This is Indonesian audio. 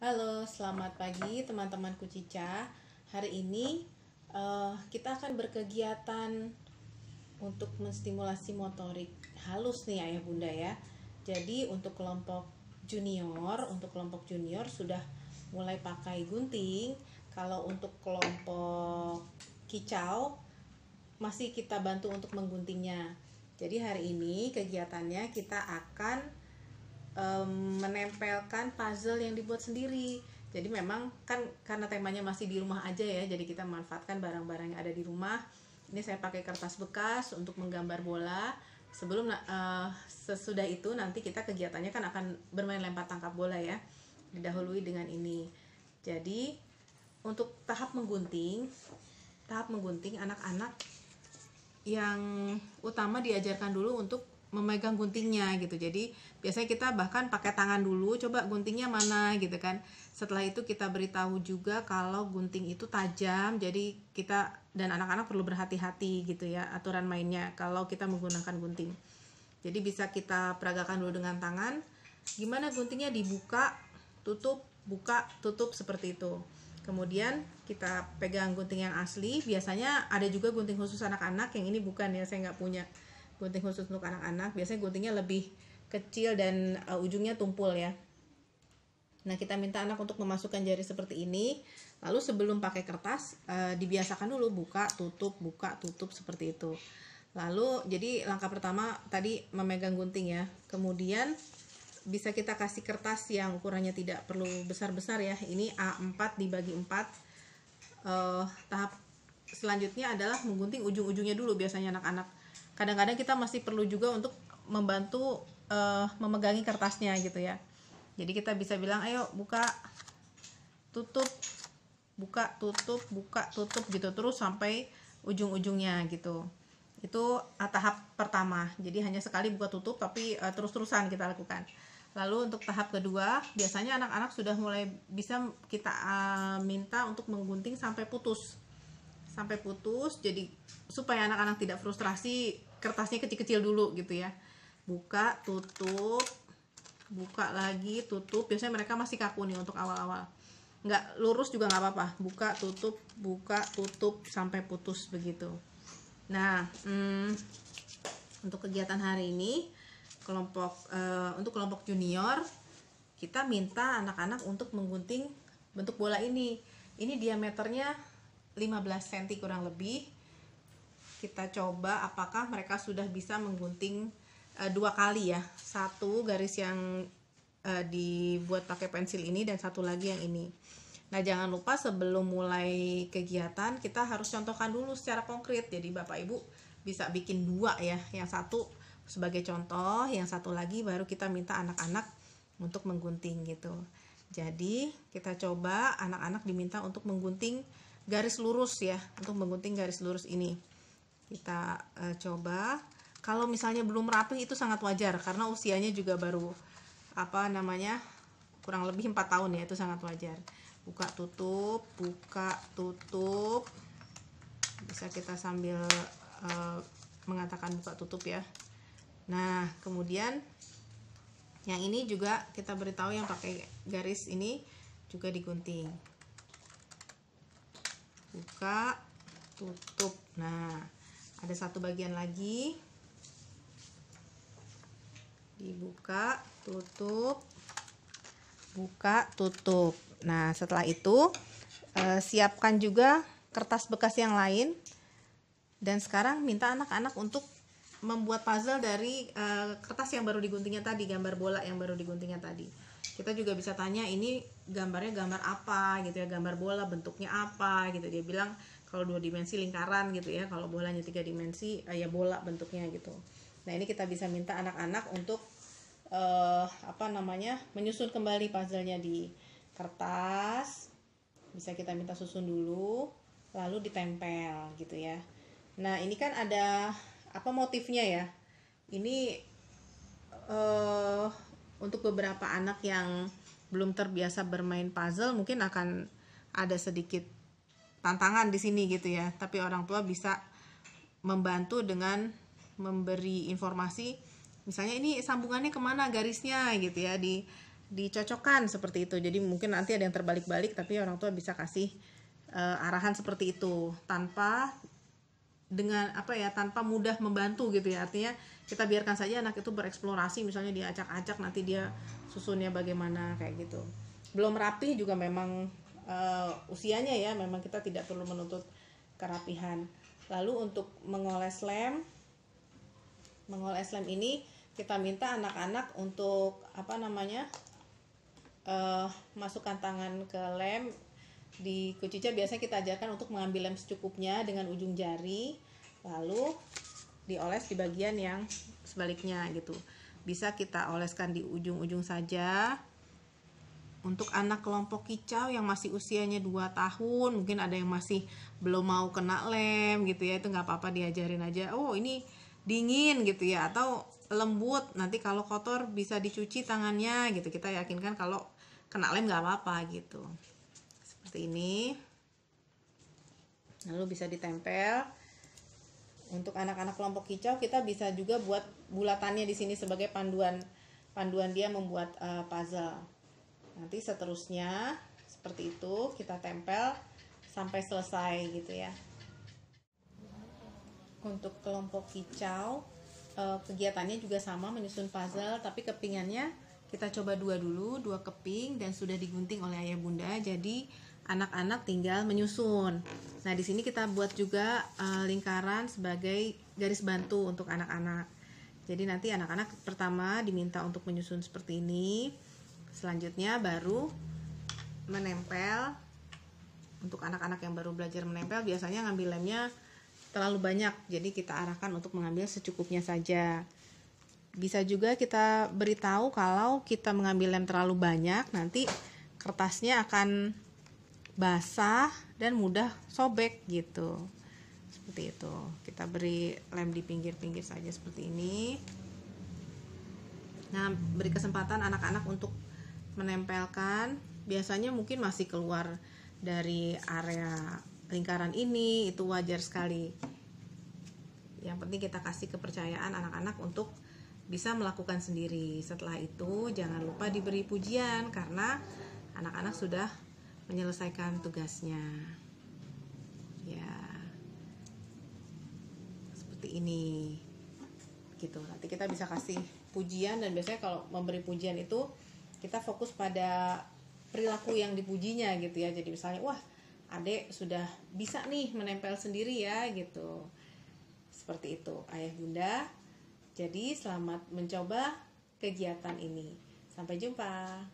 Halo, selamat pagi teman-temanku Cica. Hari ini kita akan berkegiatan untuk menstimulasi motorik halus nih ayah bunda ya. Jadi untuk kelompok junior sudah mulai pakai gunting. Kalau untuk kelompok kicau masih kita bantu untuk mengguntingnya. Jadi hari ini kegiatannya kita akan menempelkan puzzle yang dibuat sendiri. Jadi memang kan karena temanya masih di rumah aja ya, jadi kita manfaatkan barang-barang yang ada di rumah. Ini saya pakai kertas bekas untuk menggambar bola. Sesudah itu nanti kita kegiatannya kan akan bermain lempar tangkap bola ya, didahului dengan ini. Jadi untuk tahap menggunting anak-anak yang utama diajarkan dulu untuk memegang guntingnya gitu. Jadi biasanya kita bahkan pakai tangan dulu, coba guntingnya mana gitu kan. Setelah itu kita beritahu juga kalau gunting itu tajam, jadi kita dan anak-anak perlu berhati-hati gitu ya aturan mainnya kalau kita menggunakan gunting. Jadi bisa kita peragakan dulu dengan tangan, gimana guntingnya dibuka, buka, tutup seperti itu. Kemudian kita pegang gunting yang asli, biasanya ada juga gunting khusus anak-anak, yang ini bukan ya, saya nggak punya gunting khusus untuk anak-anak. Biasanya guntingnya lebih kecil dan ujungnya tumpul ya. Nah, kita minta anak untuk memasukkan jari seperti ini. Lalu sebelum pakai kertas dibiasakan dulu buka tutup seperti itu. Lalu jadi langkah pertama tadi memegang gunting ya. Kemudian bisa kita kasih kertas yang ukurannya tidak perlu besar-besar ya. Ini A4 dibagi 4. Tahap selanjutnya adalah menggunting ujung-ujungnya dulu biasanya anak-anak. Kadang-kadang kita masih perlu juga untuk membantu memegangi kertasnya gitu ya. Jadi kita bisa bilang ayo buka tutup gitu terus sampai ujung-ujungnya gitu. Itu tahap pertama. Jadi hanya sekali buka tutup tapi terus-terusan kita lakukan. Lalu untuk tahap kedua biasanya anak-anak sudah mulai bisa kita minta untuk menggunting sampai putus, jadi supaya anak-anak tidak frustrasi, kertasnya kecil-kecil dulu gitu ya. Buka tutup, buka lagi tutup. Biasanya mereka masih kaku nih untuk awal-awal, nggak lurus juga nggak apa-apa. Buka tutup sampai putus begitu. Nah, untuk kegiatan hari ini untuk kelompok junior kita minta anak-anak untuk menggunting bentuk bola ini diameternya 15 cm kurang lebih. Kita coba apakah mereka sudah bisa menggunting 2 kali ya, satu garis yang dibuat pakai pensil ini dan satu lagi yang ini. Nah, jangan lupa sebelum mulai kegiatan kita harus contohkan dulu secara konkret. Jadi Bapak Ibu bisa bikin 2 ya, yang satu sebagai contoh, yang satu lagi baru kita minta anak-anak untuk menggunting gitu. Jadi kita coba anak-anak diminta untuk menggunting garis lurus ya, untuk menggunting garis lurus ini. Kita coba. Kalau misalnya belum rapi itu sangat wajar karena usianya juga baru kurang lebih 4 tahun ya, itu sangat wajar. Buka tutup bisa kita sambil mengatakan buka tutup ya. Nah, kemudian yang ini juga kita beritahu yang pakai garis ini juga digunting. Buka tutup. Nah, ada satu bagian lagi, dibuka tutup, buka tutup. Nah, setelah itu siapkan juga kertas bekas yang lain. Dan sekarang minta anak-anak untuk membuat puzzle dari kertas yang baru diguntingnya tadi, gambar bola yang baru diguntingnya tadi. Kita juga bisa tanya ini gambarnya gambar apa gitu ya, gambar bola bentuknya apa gitu. Dia bilang kalau 2 dimensi lingkaran gitu ya, kalau bolanya 3 dimensi ya bola bentuknya gitu. Nah, ini kita bisa minta anak-anak untuk menyusun kembali puzzle-nya di kertas. Bisa kita minta susun dulu lalu ditempel gitu ya. Nah, ini kan ada motifnya ya. Ini untuk beberapa anak yang belum terbiasa bermain puzzle mungkin akan ada sedikit tantangan di sini gitu ya. Tapi orang tua bisa membantu dengan memberi informasi, misalnya ini sambungannya kemana garisnya gitu ya, dicocokkan seperti itu. Jadi mungkin nanti ada yang terbalik-balik, tapi orang tua bisa kasih arahan seperti itu tanpa tanpa mudah membantu gitu ya. Artinya kita biarkan saja anak itu bereksplorasi, misalnya diacak-acak nanti dia susunnya bagaimana kayak gitu. Belum rapi juga memang usianya ya, memang kita tidak perlu menuntut kerapihan. Lalu untuk mengoles lem ini kita minta anak-anak untuk masukkan tangan ke lem. Di kucica biasanya kita ajarkan untuk mengambil lem secukupnya dengan ujung jari, lalu dioles di bagian yang sebaliknya gitu. Bisa kita oleskan di ujung-ujung saja. Untuk anak kelompok kicau yang masih usianya 2 tahun, mungkin ada yang masih belum mau kena lem gitu ya, itu nggak apa-apa, diajarin aja, oh ini dingin gitu ya, atau lembut, nanti kalau kotor bisa dicuci tangannya gitu. Kita yakinkan kalau kena lem nggak apa-apa gitu. Seperti ini. Lalu bisa ditempel. Untuk anak-anak kelompok kicau kita bisa juga buat bulatannya di sini sebagai panduan dia membuat puzzle. Nanti seterusnya seperti itu kita tempel sampai selesai gitu ya. Untuk kelompok kicau kegiatannya juga sama, menyusun puzzle, tapi kepingannya kita coba 2 keping dan sudah digunting oleh ayah bunda. Jadi anak-anak tinggal menyusun. Nah, di sini kita buat juga lingkaran sebagai garis bantu untuk anak-anak. Jadi nanti anak-anak pertama diminta untuk menyusun seperti ini. Selanjutnya baru menempel. Untuk anak-anak yang baru belajar menempel biasanya ngambil lemnya terlalu banyak. Jadi kita arahkan untuk mengambil secukupnya saja. Bisa juga kita beritahu kalau kita mengambil lem terlalu banyak, nanti kertasnya akan basah dan mudah sobek gitu. Seperti itu. Kita beri lem di pinggir-pinggir saja seperti ini. Nah, beri kesempatan anak-anak untuk menempelkan. Biasanya mungkin masih keluar dari area lingkaran ini, itu wajar sekali. Yang penting kita kasih kepercayaan anak-anak untuk bisa melakukan sendiri. Setelah itu jangan lupa diberi pujian karena anak-anak sudah menyelesaikan tugasnya. Ya, seperti ini gitu. Nanti kita bisa kasih pujian, dan biasanya kalau memberi pujian itu kita fokus pada perilaku yang dipujinya gitu ya. Jadi misalnya, wah adek sudah bisa nih menempel sendiri ya gitu. Seperti itu ayah bunda. Jadi selamat mencoba kegiatan ini. Sampai jumpa.